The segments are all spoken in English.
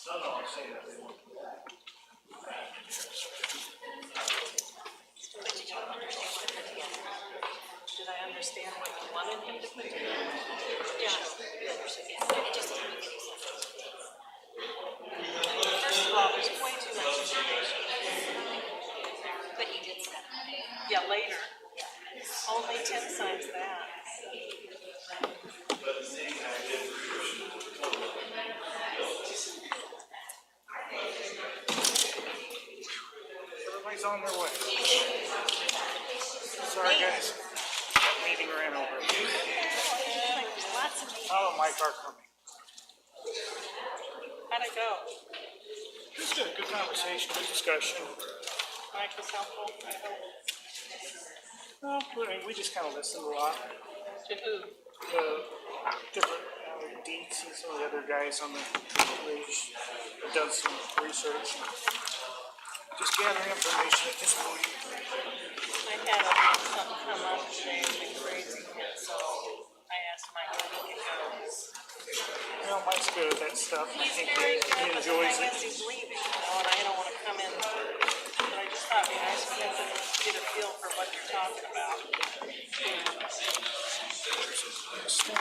Did I understand what you wanted him to put together? Yeah. First of all, there's way too much information. But he did stuff. Yeah, later. Only Tim signs that. Everybody's on their way. Sorry, guys. Meeting ran over. Lots of meetings. Oh, my car coming. How'd it go? Just a good conversation, good discussion. Mike was helpful, I hope. Well, I mean, we just kind of listened a lot. To who? Different Deeks and some of the other guys on the page have done some research. Just gathering information at this point. I had something come up today with a crazy hit, so I asked Mike if he could go. Well, Mike's good at that stuff. I He's think very he good, but then enjoys I guess it. he's leaving, and I don't want to come in. But I just thought it'd be nice for him to get a feel for what you're talking about. I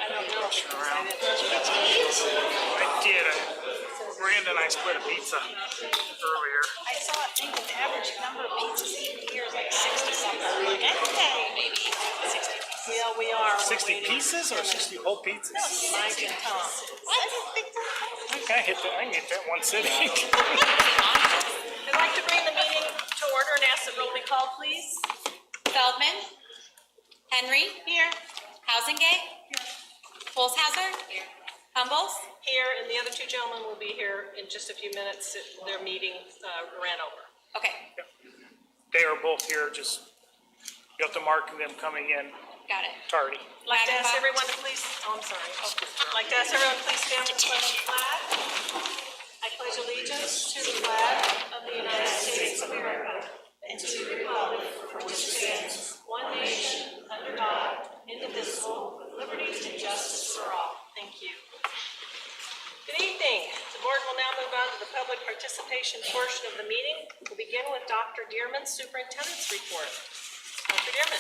don't know. I I did. Miranda and I split a pizza earlier. I saw a thing that the average number of pizzas eaten here is like 60 something. I'm like, okay, maybe 60 pieces. Yeah, we are. 60 pieces or 60 whole pizzas? Mike and Tom. I can hit that. I can get that one sitting. I'd like to bring the meeting to order and ask that roll be called, please. Feldman? Henry? Here. Housingate? Here. Holzhauser? Here. Humbles? Here, and the other two gentlemen will be here in just a few minutes. Their meeting ran over. Okay, They are both here. Just you have to mark them coming in got it. tardy. Like to ask Wagon box. everyone to please, oh, I'm sorry. Like to ask everyone to please stand in front of the flag. I pledge allegiance to the flag of the United States of America and to the republic for which it stands, one nation, under God, indivisible, with liberty and justice for all. Thank you. Good evening. The board will now move on to the public participation portion of the meeting. We'll begin with Dr. Dearman's superintendent's report. Dr. Dearman.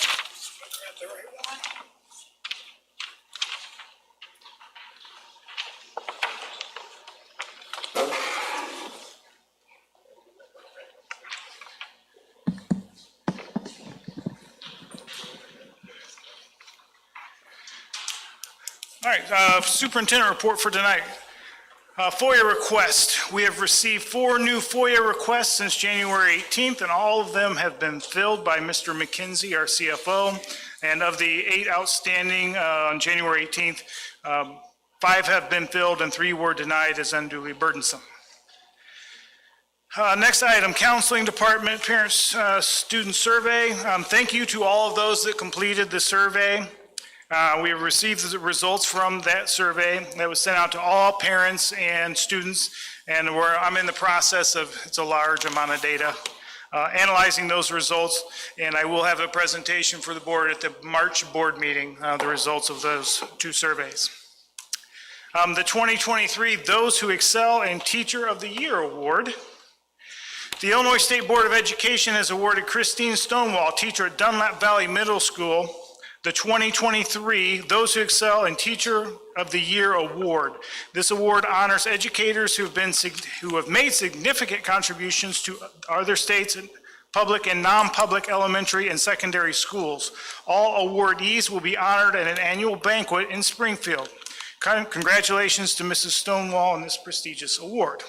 All right, superintendent report for tonight. FOIA request. We have received 4 new FOIA requests since January 18th, and all of them have been filled by Mr. McKenzie, our CFO. And of the 8 outstanding on January 18th, 5 have been filled and 3 were denied as unduly burdensome. Next item, counseling department parents student survey. Thank you to all of those that completed the survey. We have received the results from that survey that was sent out to all parents and students, and I'm in the process of, it's a large amount of data, analyzing those results, and I will have a presentation for the board at the March board meeting, the results of those 2 surveys. The 2023 Those Who Excel in Teacher of the Year Award. The Illinois State Board of Education has awarded Christine Stonewall, teacher at Dunlap Valley Middle School, the 2023 Those Who Excel in Teacher of the Year Award. This award honors educators who have made significant contributions to other states' public and non-public elementary and secondary schools. All awardees will be honored at an annual banquet in Springfield. Congratulations to Mrs. Stonewall on this prestigious award.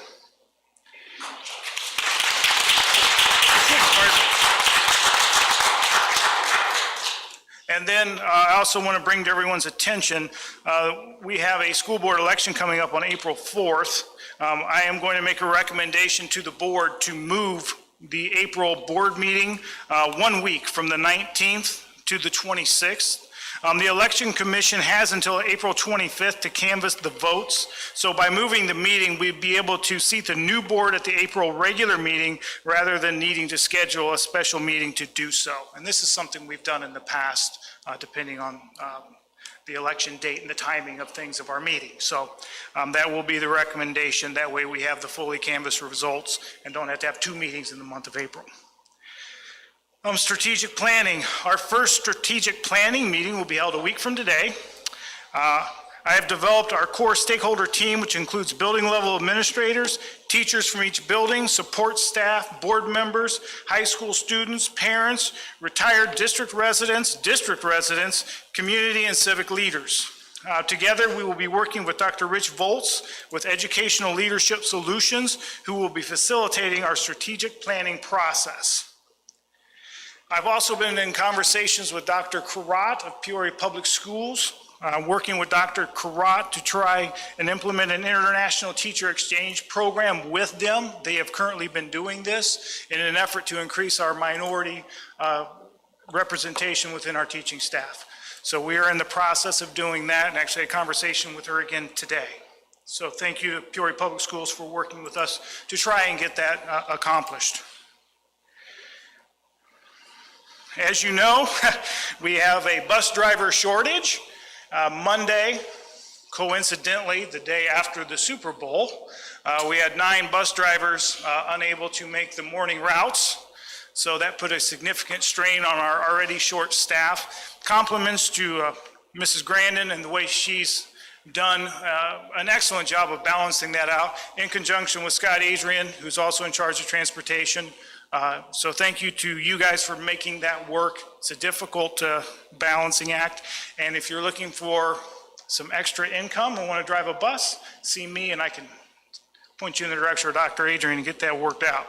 And then I also want to bring to everyone's attention, we have a school board election coming up on April 4th. I am going to make a recommendation to the board to move the April board meeting 1 week from the 19th to the 26th. The Election Commission has until April 25th to canvass the votes. So by moving the meeting, we'd be able to seat the new board at the April regular meeting rather than needing to schedule a special meeting to do so. And this is something we've done in the past, depending on the election date and the timing of things of our meeting. So that will be the recommendation. That way we have the fully canvassed results and don't have to have two meetings in the month of April. Strategic planning. Our first strategic planning meeting will be held a week from today. I have developed our core stakeholder team, which includes building level administrators, teachers from each building, support staff, board members, high school students, parents, retired district residents, community and civic leaders. Together, we will be working with Dr. Rich Volz with Educational Leadership Solutions, who will be facilitating our strategic planning process. I've also been in conversations with Dr. Karat of Peoria Public Schools, working with Dr. Karat to try and implement an international teacher exchange program with them. They have currently been doing this in an effort to increase our minority representation within our teaching staff. So we are in the process of doing that, and actually a conversation with her again today. So thank you to Peoria Public Schools for working with us to try and get that accomplished. As you know, we have a bus driver shortage. Monday, coincidentally, the day after the Super Bowl, we had 9 bus drivers unable to make the morning routes. So that put a significant strain on our already short staff. Compliments to Mrs. Grandin and the way she's done an excellent job of balancing that out in conjunction with Scott Adrian, who's also in charge of transportation. So thank you to you guys for making that work. It's a difficult balancing act. And if you're looking for some extra income and want to drive a bus, see me and I can point you in the direction of Dr. Adrian and get that worked out.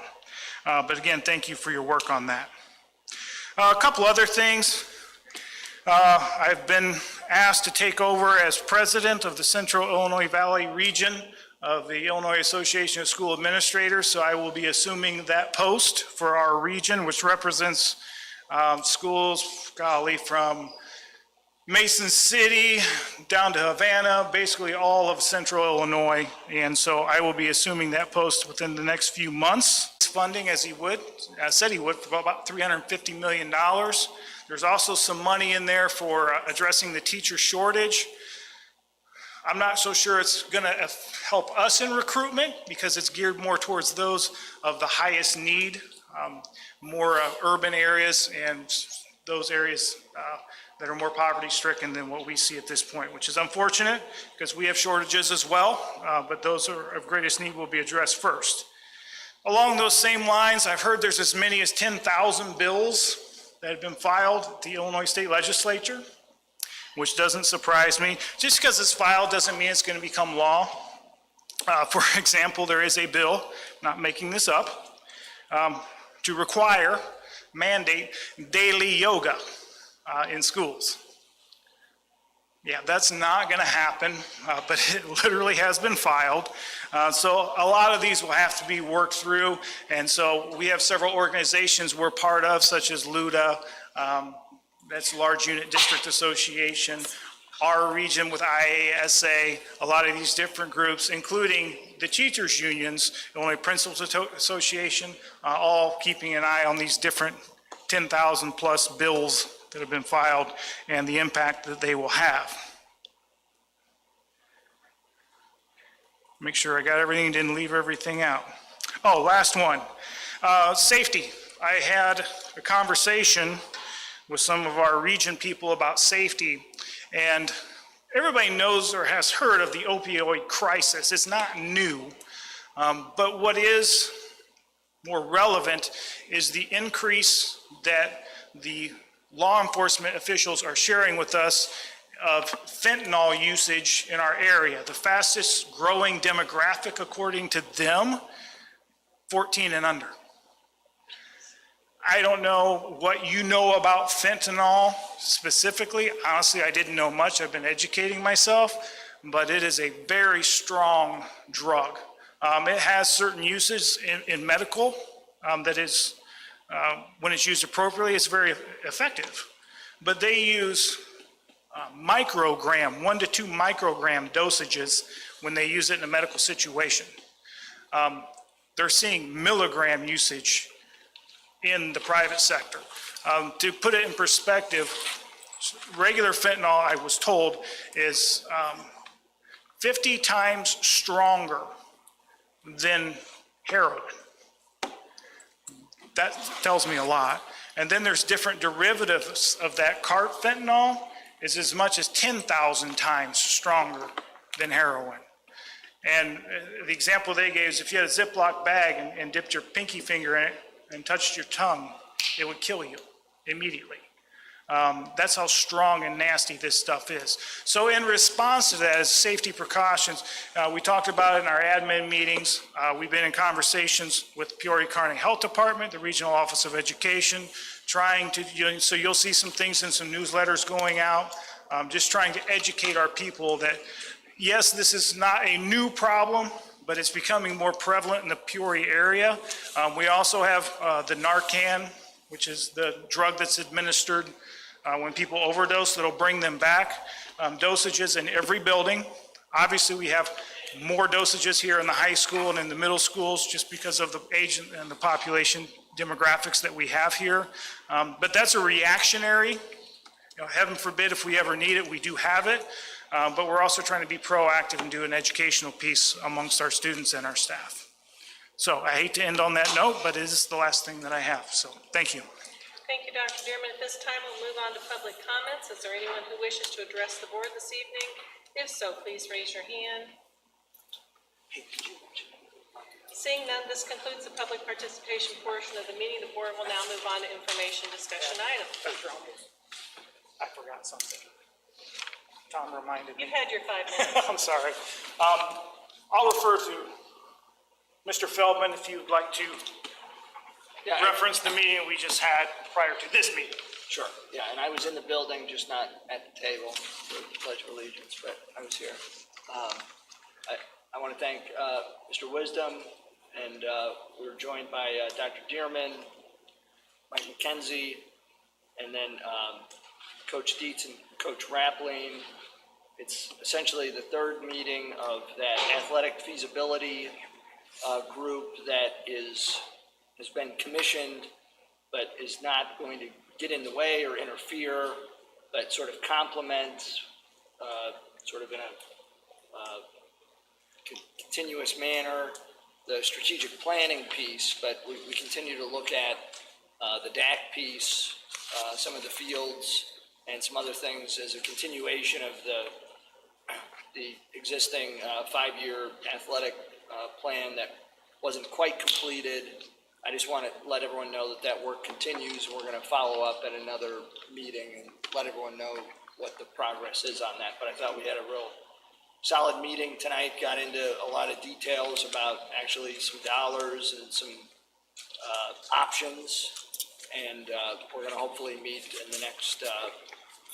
But again, thank you for your work on that. A couple other things. I've been asked to take over as president of the Central Illinois Valley region of the Illinois Association of School Administrators, so I will be assuming that post for our region, which represents schools, from Mason City down to Havana, basically all of Central Illinois, and so I will be assuming that post within the next few months. Funding, as he said he would, for about $350 million. There's also some money in there for addressing the teacher shortage. I'm not so sure it's going to help us in recruitment because it's geared more towards those of the highest need, more urban areas and those areas that are more poverty stricken than what we see at this point, which is unfortunate because we have shortages as well, but those are of greatest need will be addressed first. Along those same lines, I've heard there's as many as 10,000 bills that have been filed at the Illinois State Legislature, which doesn't surprise me. Just because it's filed doesn't mean it's going to become law. For example, there is a bill, not making this up, to mandate daily yoga in schools. Yeah, that's not going to happen, but it literally has been filed. So a lot of these will have to be worked through, and so we have several organizations we're part of, such as LUDA, that's Large Unit District Association, our region with IASA, a lot of these different groups, including the teachers' unions, Illinois Principals Association, all keeping an eye on these different 10,000 plus bills that have been filed and the impact that they will have. Make sure I got everything, didn't leave everything out. Oh, last one, safety. I had a conversation with some of our region people about safety, and everybody knows or has heard of the opioid crisis. It's not new, but what is more relevant is the increase that the law enforcement officials are sharing with us of fentanyl usage in our area. The fastest growing demographic, according to them, 14 and under. I don't know what you know about fentanyl specifically. Honestly, I didn't know much. I've been educating myself, but it is a very strong drug. It has certain uses in medical that is, when it's used appropriately, it's very effective. But they use microgram, 1 to 2 microgram dosages when they use it in a medical situation. They're seeing milligram usage in the private sector. To put it in perspective, regular fentanyl, I was told, is 50 times stronger than heroin. That tells me a lot. And then there's different derivatives of that. Carfentanil is as much as 10,000 times stronger than heroin. And the example they gave is if you had a Ziploc bag and dipped your pinky finger in it and touched your tongue, it would kill you immediately. That's how strong and nasty this stuff is. So in response to that, as safety precautions, we talked about it in our admin meetings. We've been in conversations with Peoria County Health Department, the Regional Office of Education, trying to, so you'll see some things in some newsletters going out, just trying to educate our people that, yes, this is not a new problem, but it's becoming more prevalent in the Peoria area. We also have the Narcan, which is the drug that's administered when people overdose, that'll bring them back. Dosages in every building. Obviously, we have more dosages here in the high school and in the middle schools just because of the age and the population demographics that we have here. But that's a reactionary. Heaven forbid if we ever need it, we do have it. But we're also trying to be proactive and do an educational piece amongst our students and our staff. So I hate to end on that note, but it is the last thing that I have. So thank you. Thank you, Dr. Dearman. At this time, we'll move on to public comments. Is there anyone who wishes to address the board this evening? If so, please raise your hand. Seeing none, this concludes the public participation portion of the meeting. The board will now move on to information discussion items. I forgot something. Tom reminded me. You've had your 5 minutes. I'm sorry. I'll refer to Mr. Feldman if you'd like to reference the meeting we just had prior to this meeting. Sure, yeah, and I was in the building, just not at the table for the Pledge of Allegiance, but I was here. I want to thank Mr. Wisdom, and we were joined by Dr. Dearman, Mike McKenzie, and then Coach Dietz and Coach Rappling. It's essentially the third meeting of that athletic feasibility group that has been commissioned, but is not going to get in the way or interfere, but sort of complement, sort of in a continuous manner, the strategic planning piece. But we continue to look at the DAC piece, some of the fields, and some other things as a continuation of the existing 5-year athletic plan that wasn't quite completed. I just want to let everyone know that that work continues. We're going to follow up at another meeting and let everyone know what the progress is on that. But I thought we had a real solid meeting tonight, got into a lot of details about actually some dollars and some options. And we're going to hopefully meet in the next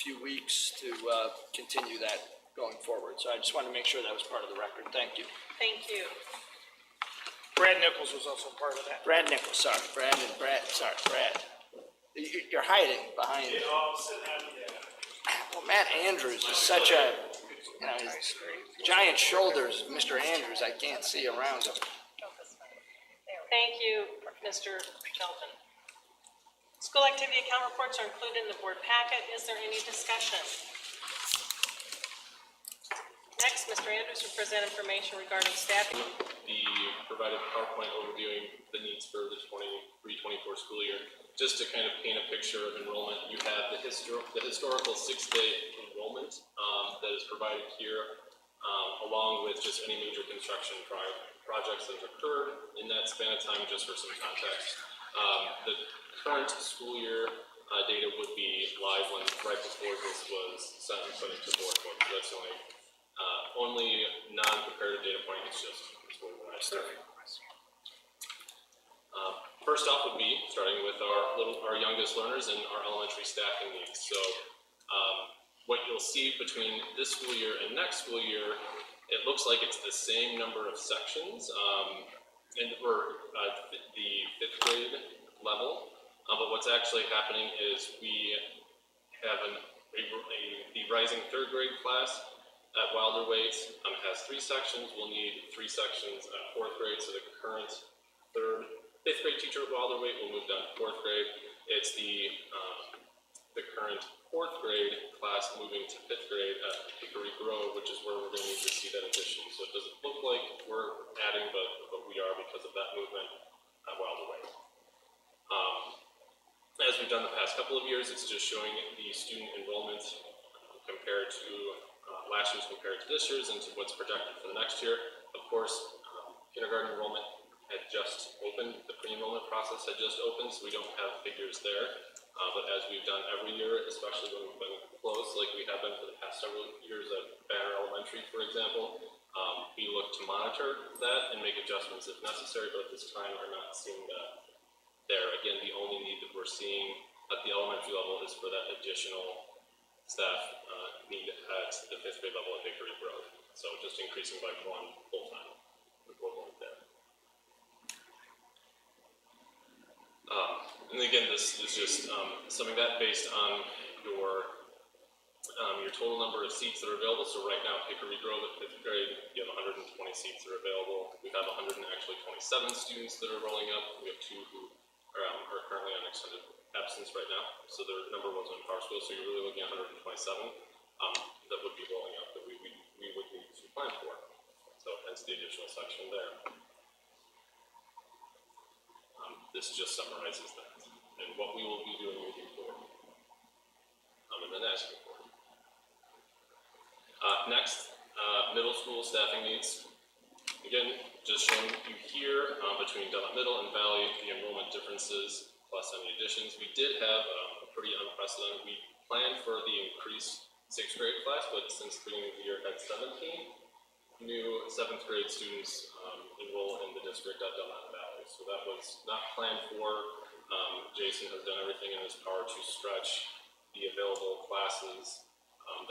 few weeks to continue that going forward. So I just wanted to make sure that was part of the record. Thank you. Thank you. Brad Nichols was also part of that. Brad Nichols, sorry. Brad. You're hiding behind. Well, Matt Andrews is such a, his giant shoulders, Mr. Andrews, I can't see around him. Thank you, Mr. Feldman. School activity account reports are included in the board packet. Is there any discussion? Next, Mr. Andrews will present information regarding staffing. The provided PowerPoint overviewing the needs for the 23-24 school year. Just to kind of paint a picture of enrollment, you have the historical 6-day enrollment that is provided here, along with just any major construction projects that have occurred in that span of time, just for some context. The current school year data would be live when right before this was sent and put into board book. That's the only non-comparative data point. It's just when I started. First off would be starting with our youngest learners and our elementary staffing needs. So what you'll see between this school year and next school year, it looks like it's the same number of sections for the 5th grade level. But what's actually happening is we have the rising third grade class at Wilder Waite has 3 sections. We'll need 3 sections at fourth grade, so the current fifth grade teacher at Wilder Waite will move down to fourth grade. It's the current fourth grade class moving to fifth grade at Hickory Grove, which is where we're going to need to see that addition. So it doesn't look like we're adding, but we are because of that movement at Wilder Waite. As we've done the past couple of years, it's just showing the student enrollment compared to last year's compared to this year's and to what's projected for the next year. Of course, kindergarten enrollment had just opened, the pre-enrollment process had just opened, so we don't have figures there. But as we've done every year, especially when we've been close, like we have been for the past several years at Banner Elementary, for example, we look to monitor that and make adjustments if necessary, but at this time are not seeing that there. Again, the only need that we're seeing at the elementary level is for that additional staff need at the fifth grade level at Hickory Grove. So just increasing by 1 full-time equivalent there. And again, this is just summing that based on your total number of seats that are available. So right now, Hickory Grove at fifth grade, you have 120 seats that are available. We have 127 students that are rolling up. We have 2 who are currently on extended absence right now. So their number wasn't in PowerSchool, so you're really looking at 127 that would be rolling up that we would need to plan for. So hence the additional section there. This just summarizes that and what we will be doing moving forward. And then asking for. Next, middle school staffing needs. Again, just showing you here between Dunlap Middle and Valley the enrollment differences plus any additions. We did have a pretty unprecedented. We planned for the increased 6th grade class, but since the beginning of the year had 17 new 7th grade students enroll in the district at Dunlap Valley. So that was not planned for. Jason has done everything in his power to stretch the available classes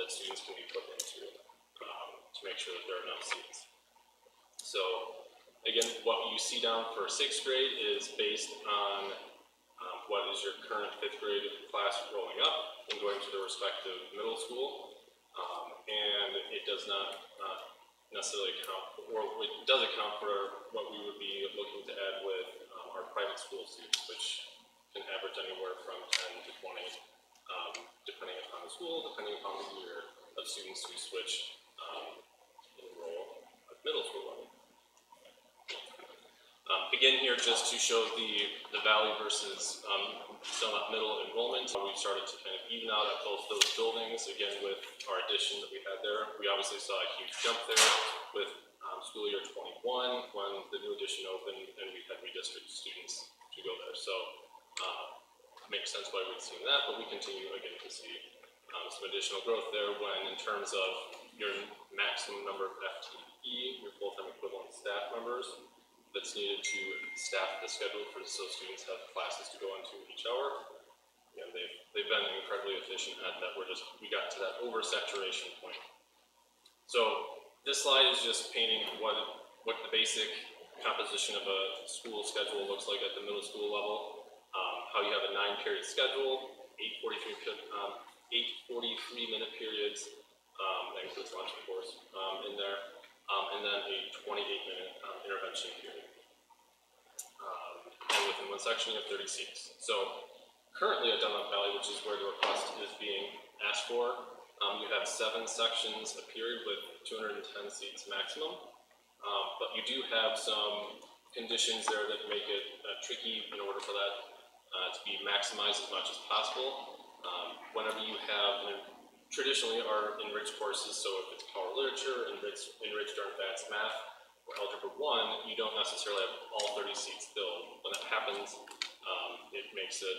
that students can be put into to make sure that there are enough seats. So again, what you see down for 6th grade is based on what is your current 5th grade class rolling up and going to the respective middle school. And it does not necessarily account, or it does account for what we would be looking to add with our private school students, which can average anywhere from 10 to 20, depending upon the school, depending upon the year of students who switch enroll at middle school level. Again here, just to show the Valley versus Dunlap Middle enrollment, we started to kind of even out at both those buildings. Again, with our addition that we had there, we obviously saw a huge jump there with school year 21 when the new addition opened and we had redistricted students to go there. So it makes sense why we've seen that, but we continue again to see some additional growth there when in terms of your maximum number of FTE, your full-time equivalent staff members, that's needed to staff the schedule for so students have classes to go into each hour. And they've been incredibly efficient at that. We got to that oversaturation point. So this slide is just painting what the basic composition of a school schedule looks like at the middle school level. How you have a 9-period schedule, 8:43-minute periods, that includes lunch of course, in there, and then a 28-minute intervention period. And within one section you have 30 seats. So currently at Dunlap Valley, which is where the request is being asked for, you have 7 sections a period with 210 seats maximum. But you do have some conditions there that make it tricky in order for that to be maximized as much as possible. Whenever you have, traditionally our enriched courses, so if it's power literature, enriched or advanced math, or algebra 1, you don't necessarily have all 30 seats filled. When that happens, it makes it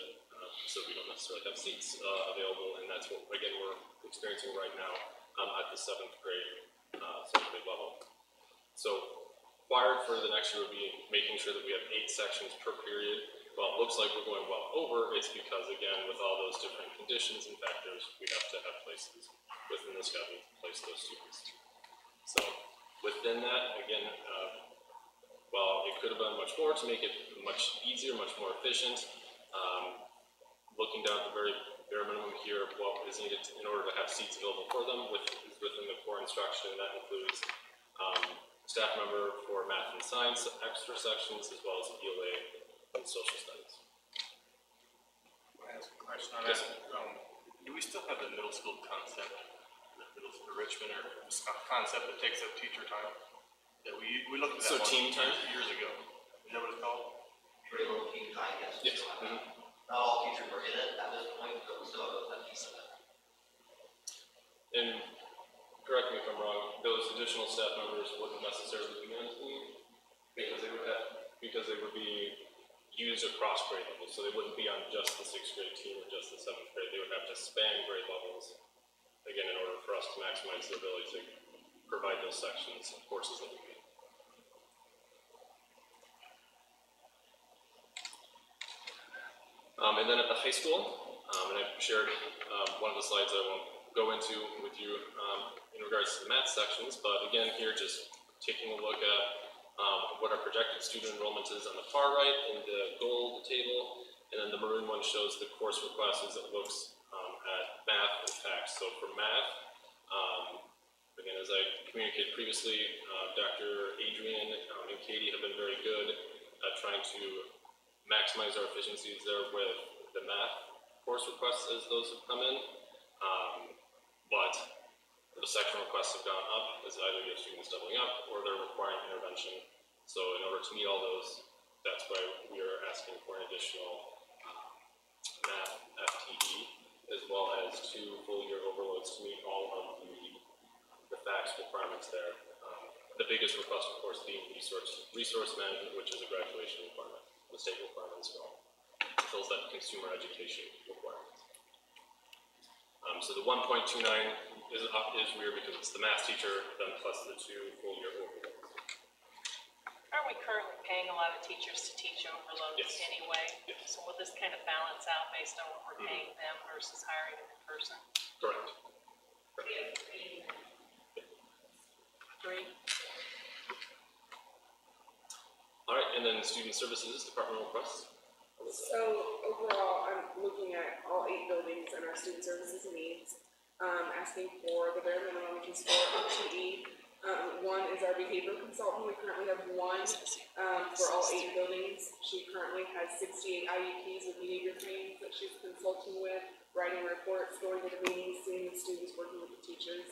so we don't necessarily have seats available, and that's what, again, we're experiencing right now at the 7th grade level. So required for the next year would be making sure that we have 8 sections per period. Well, it looks like we're going well over. It's because, again, with all those different conditions and factors, we have to have places within the schedule to place those students. So within that, again, while it could have been much more to make it much easier, much more efficient, looking down at the very bare minimum here of what is needed in order to have seats available for them within the core instruction. That includes staff member for math and science, extra sections, as well as ELA and social studies. Can I ask a question on that? Do we still have the middle school concept, the middle school Richmond or concept that takes up teacher time? That we looked at that So one team time? years ago. Is that what it's called? Very little team time, yes. Yes. Not all teachers are in it at this point, but we still have that piece of it. And correct me if I'm wrong, those additional staff members wouldn't necessarily be on team because they would be used across grade levels. So they wouldn't be on just the 6th grade team or just the 7th grade. They would have to span grade levels, again, in order for us to maximize the ability to provide those sections of courses that we need. And then at the high school, and I've shared one of the slides I won't go into with you in regards to the math sections, but again here just taking a look at what our projected student enrollment is on the far right in the gold table, and then the maroon one shows the course requests as it looks at math and facts. So for math, again, as I communicated previously, Dr. Adrian and Katie have been very good at trying to maximize our efficiencies there with the math course requests as those have come in. But the section requests have gone up as either you have students doubling up or they're requiring intervention. So in order to meet all those, that's why we are asking for an additional math FTE, as well as 2 full year overloads to meet all of the facts requirements there. The biggest request, of course, being resource management, which is a graduation requirement, the state requirement as well. It fills that consumer education requirement. So the 1.29 is weird because it's the math teacher, then plus the 2 full year overloads. Aren't we currently paying a lot of teachers to teach overloads Yes. anyway? Yes. So will this kind of balance out based on what we're paying them versus hiring a new person? Correct. Three? All right, and then student services, departmental requests. So overall, I'm looking at all 8 buildings and our student services needs, asking for the bare minimum, which is 4 FTE. One is our behavioral consultant. We currently have one for all 8 buildings. She currently has 68 IEPs with behavior trainings that she's consulting with, writing reports, going to the meetings, seeing the students, working with the teachers.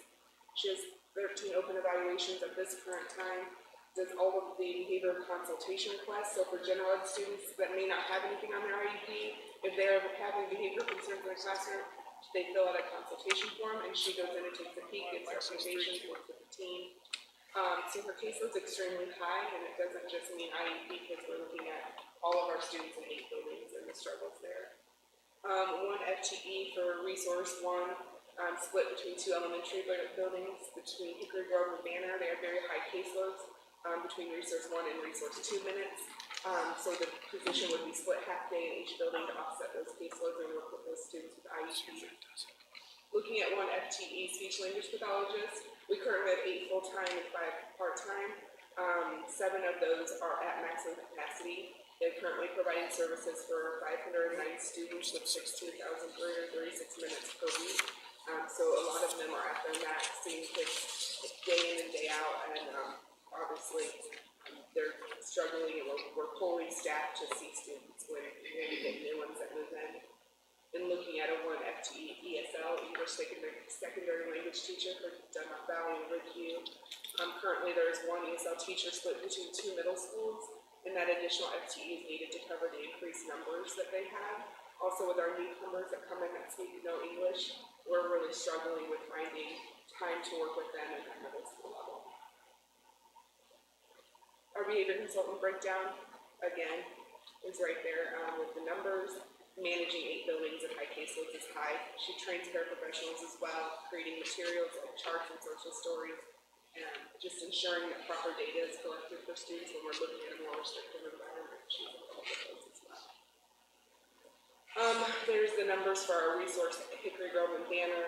She has 13 open evaluations at this current time. Does all of the behavioral consultation requests. So for general ed students that may not have anything on their IEP, if they're having behavioral concerns in their classroom, they fill out a consultation form and she goes in and takes a peek, gets recommendations, works with the team. So her caseload's extremely high, and it doesn't just mean IEP because we're looking at all of our students in 8 buildings and the struggles there. 1 FTE for resource 1, split between 2 elementary buildings, between Hickory Grove and Banner. They have very high caseloads. Between resource 1 and resource 2 minutes. So the position would be split half day in each building to offset those caseloads and work with those students with IEP. Looking at 1 FTE speech language pathologist, we currently have 8 full-time and 5 part-time. 7 of those are at maximum capacity. They're currently providing services for 509 students with 16,336 minutes per week. So a lot of them are at their max, seeing kids day in and day out, and obviously, they're struggling and we're pulling staff to see students when we get new ones that move in. And looking at a 1 FTE ESL, English secondary language teacher for Denmark Valley and Ridgeview. Currently, there is 1 ESL teacher split between 2 middle schools, and that additional FTE is needed to cover the increased numbers that they have. Also, with our newcomers that come in that speak no English, we're really struggling with finding time to work with them at that middle school level. Our behavior consultant breakdown, again, is right there with the numbers. Managing 8 buildings at high caseloads is high. She trains paraprofessionals as well, creating materials like charts and social stories, and just ensuring that proper data is collected for students when we're looking at a more restrictive environment. She's involved with those as well. There's the numbers for our resource at Hickory Grove and Banner.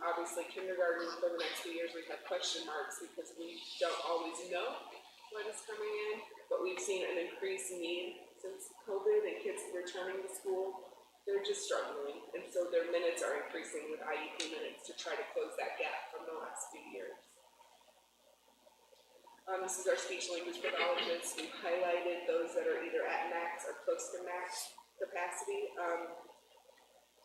Obviously, kindergarten for the next few years we've had question marks because we don't always know what is coming in, but we've seen an increased need since COVID and kids returning to school. they're just struggling, and so their minutes are increasing with IEP minutes to try to close that gap from the last few years. This is our speech language pathologists. We've highlighted those that are either at max or close to max capacity.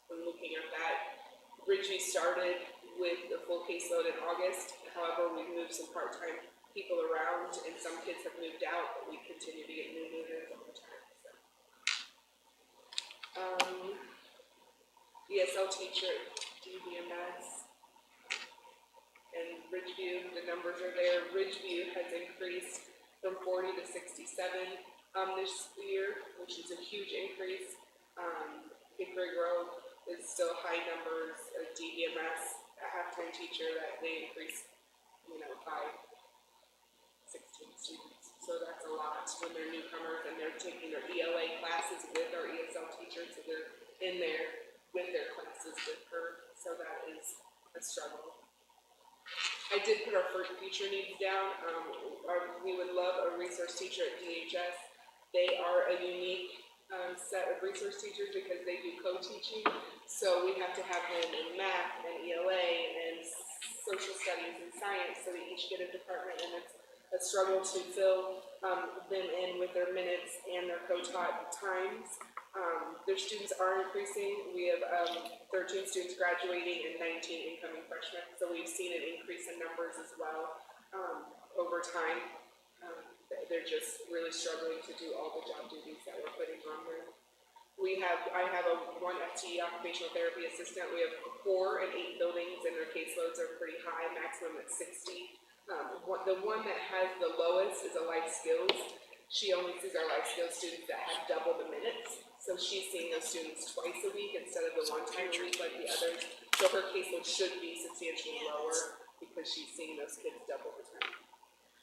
When looking at that, Ridgeview started with a full caseload in August. However, we moved some part-time people around, and some kids have moved out, but we continue to get new movers all the time. So. ESL teacher, DBMS. And Ridgeview, the numbers are there. Ridgeview has increased from 40 to 67 this year, which is a huge increase. Hickory Grove is still high numbers. DBMS, a half-time teacher, that they increased, by 16 students. So that's a lot when they're newcomers and they're taking their ELA classes with our ESL teachers, so they're in there with their classes with her. So that is a struggle. I did put our first future needs down. We would love a resource teacher at DHS. They are a unique set of resource teachers because they do co-teaching. So we have to have them in math and ELA and social studies and science, so they each get a department, and it's a struggle to fill them in with their minutes and their co-taught times. Their students are increasing. We have 13 students graduating and 19 incoming freshmen, so we've seen an increase in numbers as well over time. They're just really struggling to do all the job duties that we're putting on them. I have one FTE occupational therapy assistant. We have 4 and 8 buildings, and their caseloads are pretty high, maximum at 60. The one that has the lowest is a life skills. She only sees our life skills students that have double the minutes. So she's seeing those students twice a week instead of the one time a week like the others. So her caseload should be substantially lower because she's seeing those kids double the time.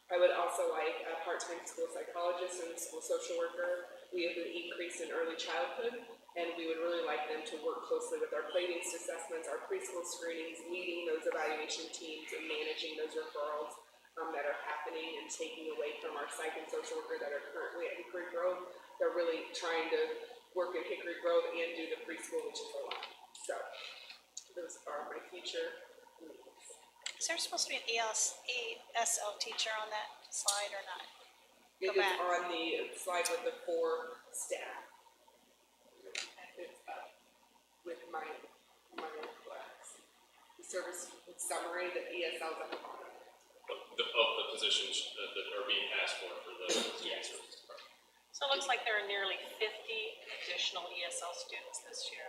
I would also like a part-time school psychologist and a school social worker. We have an increase in early childhood, and we would really like them to work closely with our play-based assessments, our preschool screenings, leading those evaluation teams and managing those referrals that are happening and taking away from our psych and social worker that are currently at Hickory Grove. They're really trying to work at Hickory Grove and do the preschool, which is a lot. So those are my future needs. Is there supposed to be an ESL teacher on that slide or not? It Go is back. on the slide with the 4 staff. It's up with my class. The service summary, the ESL's at the bottom. Of the positions that are being asked for the student services department. So it looks like there are nearly 50 additional ESL students this year.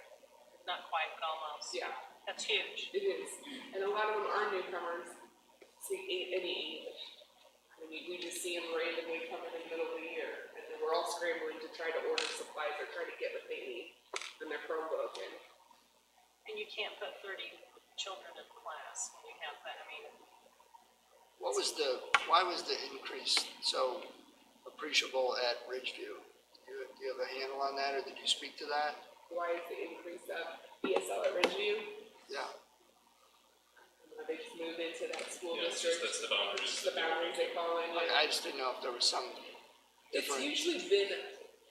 Not quite, but almost. Yeah, That's huge. it is. And a lot of them are newcomers, speak any English. I mean, we just see them randomly come in the middle of the year, and then we're all scrambling to try to order supplies or try to get what they need in their Chromebook. And you can't put 30 children in class when you have that. I mean, Why was the increase so appreciable at Ridgeview? Do you have a handle on that, or did you speak to that? Why is the increase of ESL at Ridgeview? Yeah. They just moved into that school Yeah, it's just, district. that's the boundaries. The boundaries they call in. I just didn't know if there was some It's different. usually been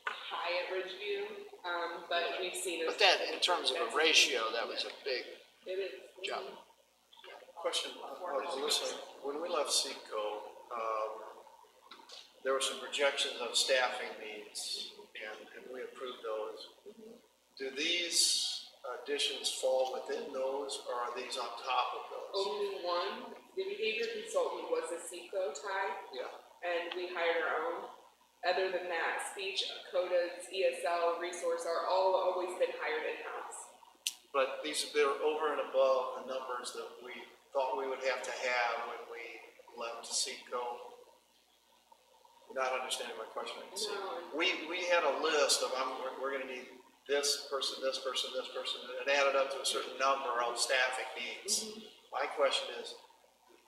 high at Ridgeview, but we've seen it. But that, in terms of a ratio, that was a big It is. jump. Question, Melissa, when we left Seco, there were some projections of staffing needs, and we approved those. Do these additions fall within those, or are these on top of those? Only one, the behavior consultant was a Seco tie, Yeah, and we hired our own. Other than that, speech, CODAs, ESL, resource are all always been hired in-house. but they're over and above the numbers that we thought we would have to have when we left Seco. Not understanding my question. No. We had a list of, we're gonna need this person, this person, this person, and it added up to a certain number of staffing needs. My question is,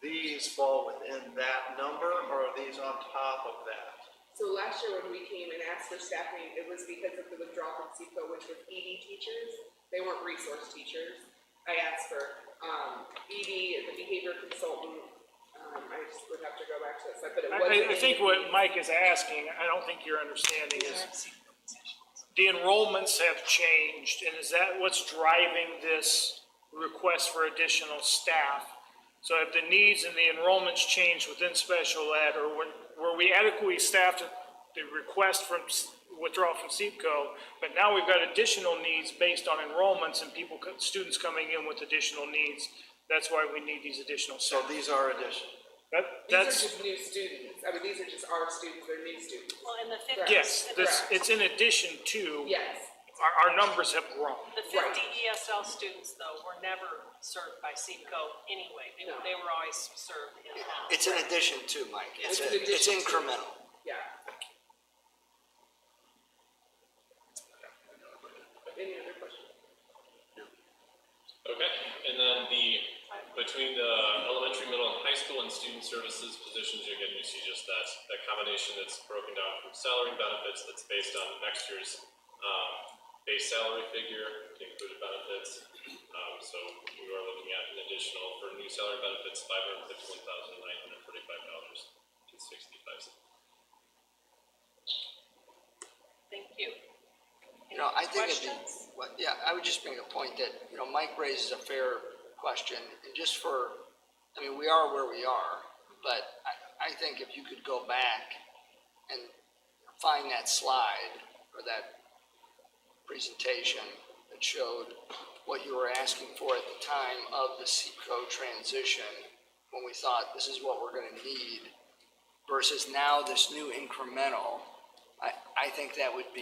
do these fall within that number, or are these on top of that? So last year when we came and asked for staffing, it was because of the withdrawal from Seco, which was ED teachers. They weren't resource teachers. I asked for ED, the behavior consultant. I just would have to go back to that, but it wasn't. I think what Mike is asking, I don't think you're understanding, is the enrollments have changed, and is that what's driving this request for additional staff? So have the needs and the enrollments changed within special ed, or were we adequately staffed at the request from withdrawal from SEPCO, but now we've got additional needs based on enrollments and students coming in with additional needs? That's why we need these additional So staff. these are additional. These are That's, just new students. I mean, these are just our students, they're new students. Well, in the 50. yes, it's in addition to, Yes, our numbers have grown. The 50 ESL students, though, were never served by SEPCO anyway. They were always served in-house. It's an addition to, Mike. It's an It's addition to. incremental. yeah. Any other questions? Okay, and then between the elementary, middle, and high school and student services positions, again, you see just that combination that's broken down from salary and benefits that's based on next year's, base salary figure, included benefits. So we are looking at an additional, for new salary benefits, $551,945.65. Thank you. You know, I think it'd be, Questions? I would just make a point that, Mike raises a fair question, and just for, we are where we are, but I think if you could go back and find that slide or that presentation that showed what you were asking for at the time of the SEPCO transition, when we thought this is what we're gonna need, versus now this new incremental, I think it would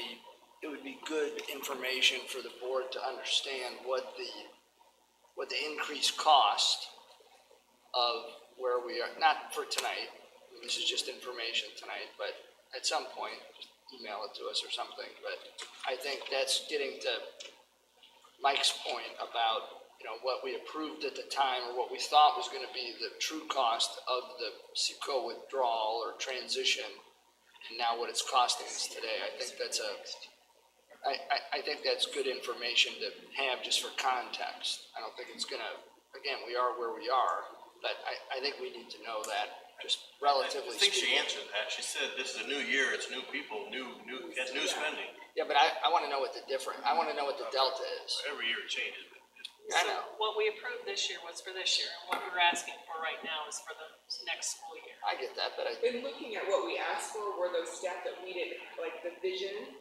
be good information for the board to understand what the increased cost of where we are, not for tonight, this is just information tonight, but at some point, just email it to us or something, but I think that's getting to Mike's point about, what we approved at the time, or what we thought was gonna be the true cost of the SEPCO withdrawal or transition, and now what it's costing us today. I think that's I think that's good information to have just for context. I don't think it's gonna, again, we are where we are, but I think we need to know that, just relatively I think she speaking. answered that. She said, this is a new year, it's new people, new spending. Yeah, but I wanna know what the I wanna know what the delta is. Every year it changes. I know, What we approved this year was for this year, and what we're asking for right now is for the next school year. I get that, but In looking at what we asked for, were those staff that we didn't, like the vision,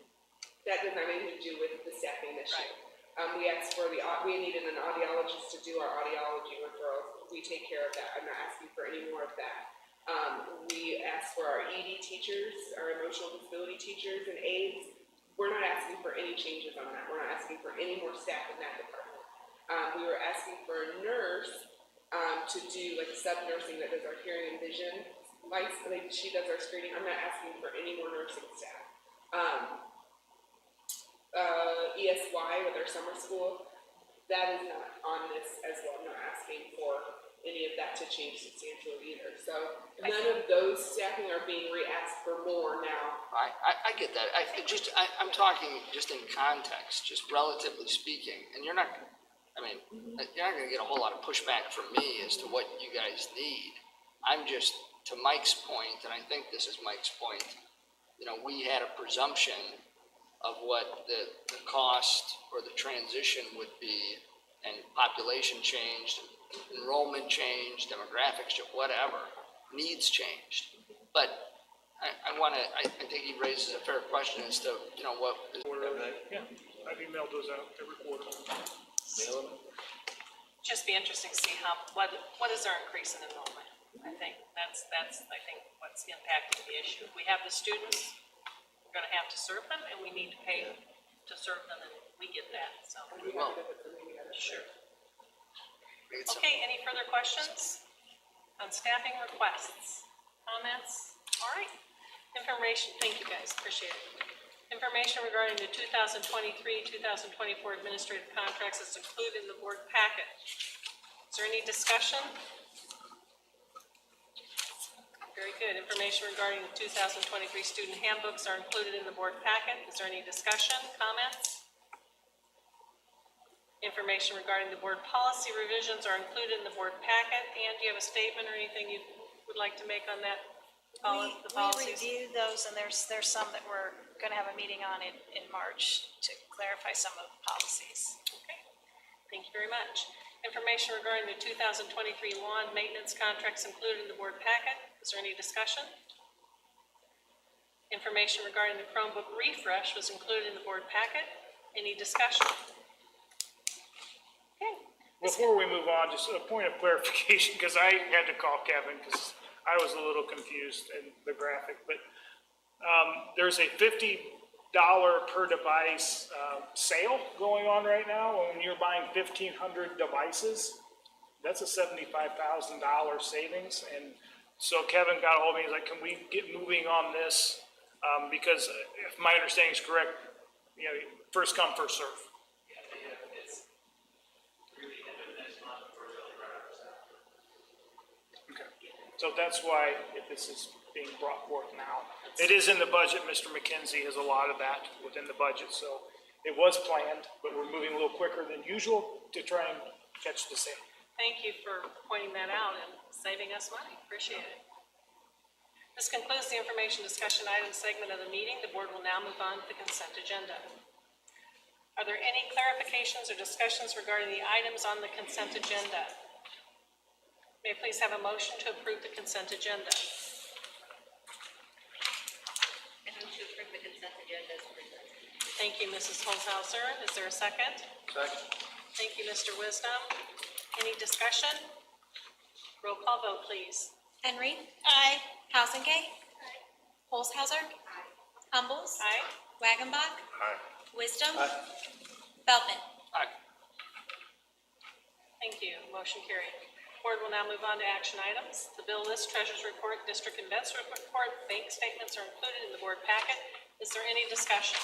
that does not have anything to do with the staffing this year. We asked for we needed an audiologist to do our audiology referrals. We take care of that. I'm not asking for any more of that. We asked for our ED teachers, our emotional disability teachers and aides. We're not asking for any changes on that. We're not asking for any more staff in that department. We were asking for a nurse to do like sub-nursing that does our hearing and vision. She does our screening. I'm not asking for any more nursing staff. ESY with our summer school, that is not on this as well. I'm not asking for any of that to change substantially either. So none of those staffing are being re-asked for more now. I get that. I'm talking just in context, just relatively speaking, and you're not gonna get a whole lot of pushback from me as to what you guys need. I'm just, to Mike's point, and I think this is Mike's point, we had a presumption of what the cost or the transition would be, and population changed, enrollment changed, demographics, whatever, needs changed. But I think he raises a fair question as to, what is. Yeah, I've emailed those out every quarter. Just be interesting to see what is our increase in enrollment. I think that's what's impacting the issue. We have the students, we're gonna have to serve them, and we need to pay to serve them, and we get that, so. Sure. Okay, any further questions on staffing requests, comments? All right, information, thank you guys, appreciate it. Information regarding the 2023-2024 administrative contracts is included in the board packet. Is there any discussion? Very good. Information regarding the 2023 student handbooks are included in the board packet. Is there any discussion, comments? Information regarding the board policy revisions are included in the board packet. And do you have a statement or anything you would like to make on that the We policies? reviewed those, and there's some that we're gonna have a meeting on in March to clarify some of the policies. Okay, thank you very much. Information regarding the 2023 lawn maintenance contracts included in the board packet. Is there any discussion? Information regarding the Chromebook refresh was included in the board packet. Any discussion? Okay, Before we move on, just a point of clarification, because I had to call Kevin because I was a little confused in the graphic, but there's a $50 per device sale going on right now. When you're buying 1,500 devices, that's a $75,000 savings. And so Kevin got a hold of me, he's like, can we get moving on this? Because if my understanding is correct, you know, first come, first serve. Okay. So that's why if this is being brought forth now. It is in the budget. Mr. McKenzie has allotted that within the budget, so it was planned, but we're moving a little quicker than usual to try and catch the sale. thank you for pointing that out and saving us money. Appreciate it. This concludes the information discussion item segment of the meeting. The board will now move on to the consent agenda. Are there any clarifications or discussions regarding the items on the consent agenda? May I please have a motion to approve the consent agenda? I move to approve the consent agenda as presented. Thank you, Mrs. Holzhauser. Is there a second? Second. Thank you, Mr. Wisdom. Any discussion? Roll call vote, please. Henry. Aye. Hausengay. Aye. Holzhauser. Aye. Humbles. Aye. Wagenbach. Aye. Wisdom. Aye. Feldman. Thank you. Motion carried. Board will now move on to action items. The bill list, treasurer's report, district investment report, bank statements are included in the board packet. Is there any discussion?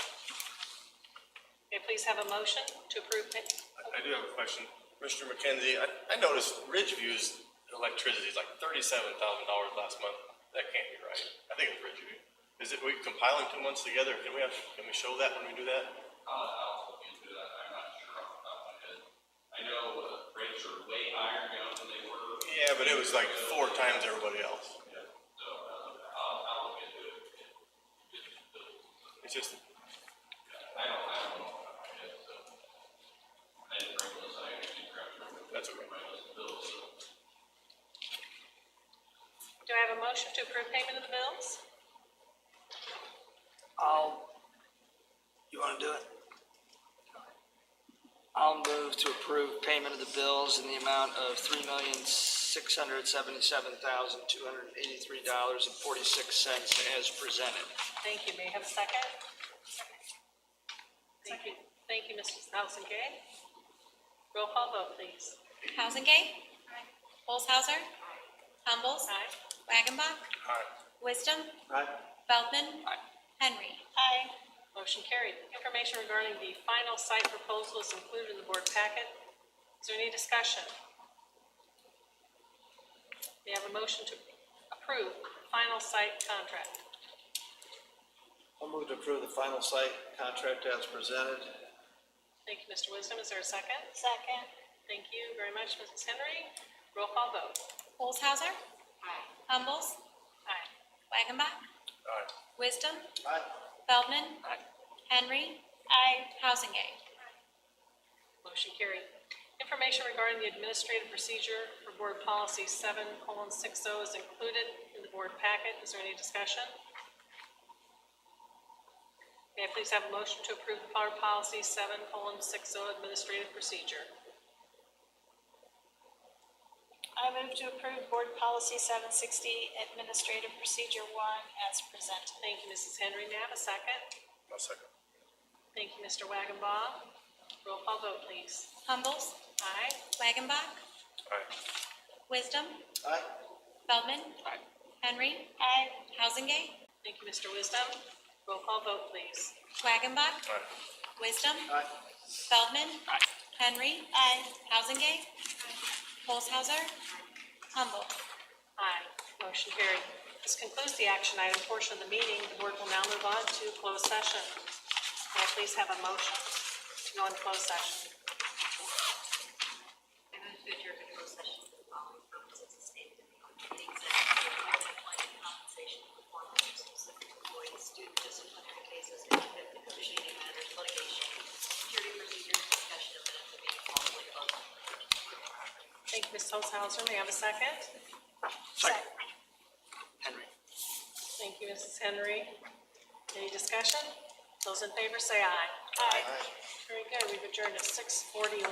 May I please have a motion to approve? I do have a question. Mr. McKenzie, I noticed Ridgeview's electricity is like $37,000 last month. That can't be right. I think it's Ridgeview. Is it, we compiling 2 months together? Can we show that when we do that? I'll look into that. I'm not sure off the top of my head. I know rates are way higher now than they were. Yeah, but it was like 4 times everybody else. Yeah, so I'll look into it. It's just, I don't know off the top of my head, so. I didn't bring those, I actually grabbed them. that's okay. My list of bills, so. Do I have a motion to approve payment of the bills? You want to do it? I'll move to approve payment of the bills in the amount of $3,677,283.46 as presented. Thank you. May I have a second? Thank you. Thank you, Mrs. Hausengay. Roll call vote, please. Hausengay. Aye. Holzhauser. Humbles. Aye. Wagenbach. Aye. Wisdom. Aye. Feldman. Aye. Henry. Aye. Motion carried. Information regarding the final site proposal is included in the board packet. Is there any discussion? May I have a motion to approve final site contract? I'll move to approve the final site contract as presented. Thank you, Mr. Wisdom. Is there a second? Second. Thank you very much, Mrs. Henry. Roll call vote. Holzhauser. Aye. Humbles. Aye. Wagenbach. Aye. Wisdom. Aye. Feldman. Aye. Henry. Aye. Hausengay. Motion carried. Information regarding the administrative procedure for board policy 7:60 is included in the board packet. Is there any discussion? May I please have a motion to approve board policy 7:60 administrative procedure? I move to approve board policy 760 administrative procedure 1 as presented. Thank you, Mrs. Henry. May I have a second? I'll second. Thank you, Mr. Wagenbaugh. Roll call vote, please. Humbles. Aye. Wagenbach. Aye. Wisdom. Aye. Feldman. Aye. Henry. Aye. Hausengay. Thank you, Mr. Wisdom. Roll call vote, please. Wagenbach. Aye. Wisdom. Aye. Feldman. Aye. Henry. Aye. Hausengay. Holzhauser. Humble. Aye. Motion carried. This concludes the action item portion of the meeting. The board will now move on to closed session. May I please have a motion to go into closed session? I move to adjourn the closed session for the following purposes as stated in the open meeting session. Employment compensation Ms. Holzhauser, may I have a second? Second. Henry. Thank you, Mrs. Henry. Any discussion? Those in favor say aye. Aye. Very good, we've adjourned at 6:41.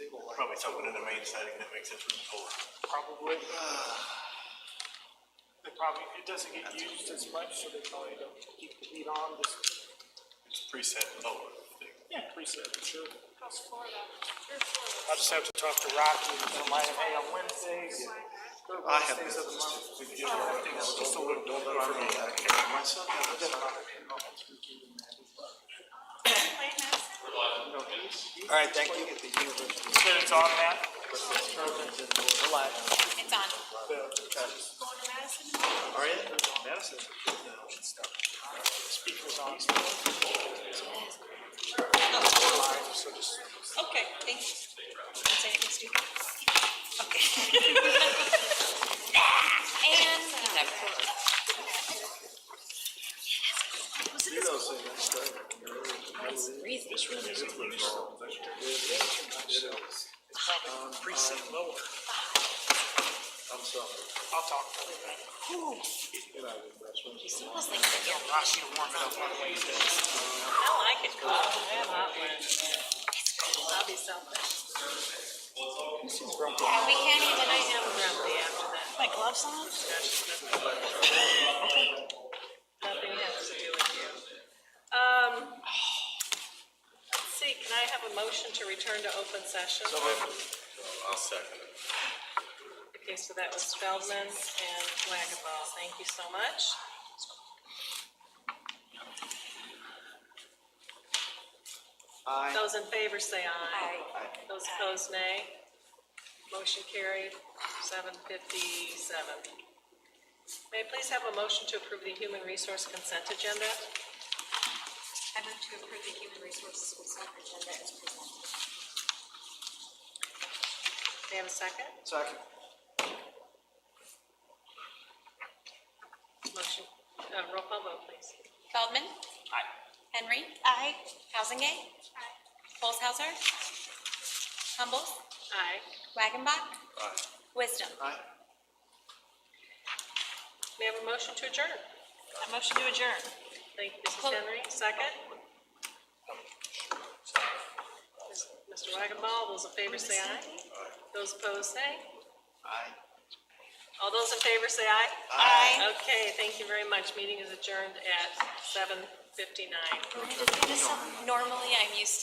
table like. Probably something in the main setting that makes this room fuller. Probably. They probably, it doesn't get used as much, so they probably don't keep the heat on, just, It's preset lower. yeah, preset, sure. How's Florida? I'll just have to talk to Rocky and remind him, hey, on Wednesdays, third I have Wednesdays of the month. It's just a little, don't for me. My son has a soccer. All right, thank you. You said it's on, Matt? Relax. It's on. Are you? Madison. Speaker's on. Okay, thank you. Say anything stupid? Okay. And never. You know, so much stuff. Preset lower. I'm sorry. I'll talk to him. Get out of here, freshman. Rocky will warm it up on Wednesdays. I like it. I'll be selfish. Yeah, we can't even. I am grumpy after that. My gloves on? Nothing has to do with you. Let's see, can I have a motion to return to open session? I'll second it. Okay, so that was Feldman and Wagonball. Thank you so much. Aye. Those in favor say aye. Aye. Those opposed, nay. Motion carried, 7:57. May I please have a motion to approve the human resource consent agenda? I move to approve the human resources consent agenda as presented. May I have a second? Second. Motion, roll call vote, please. Feldman? Aye. Henry? Aye. Hausengay? Aye. Olshauser? Humble? Aye. Wagenbach? Aye. Wisdom? Aye. May I have a motion to adjourn? A motion to adjourn. Thank you, Mrs. Henry. Second? Mr. Wagonball, those in favor say aye. Those opposed say. Aye. All those in favor say aye. Aye. Okay, thank you very much. Meeting is adjourned at 7:59. Normally, I'm used to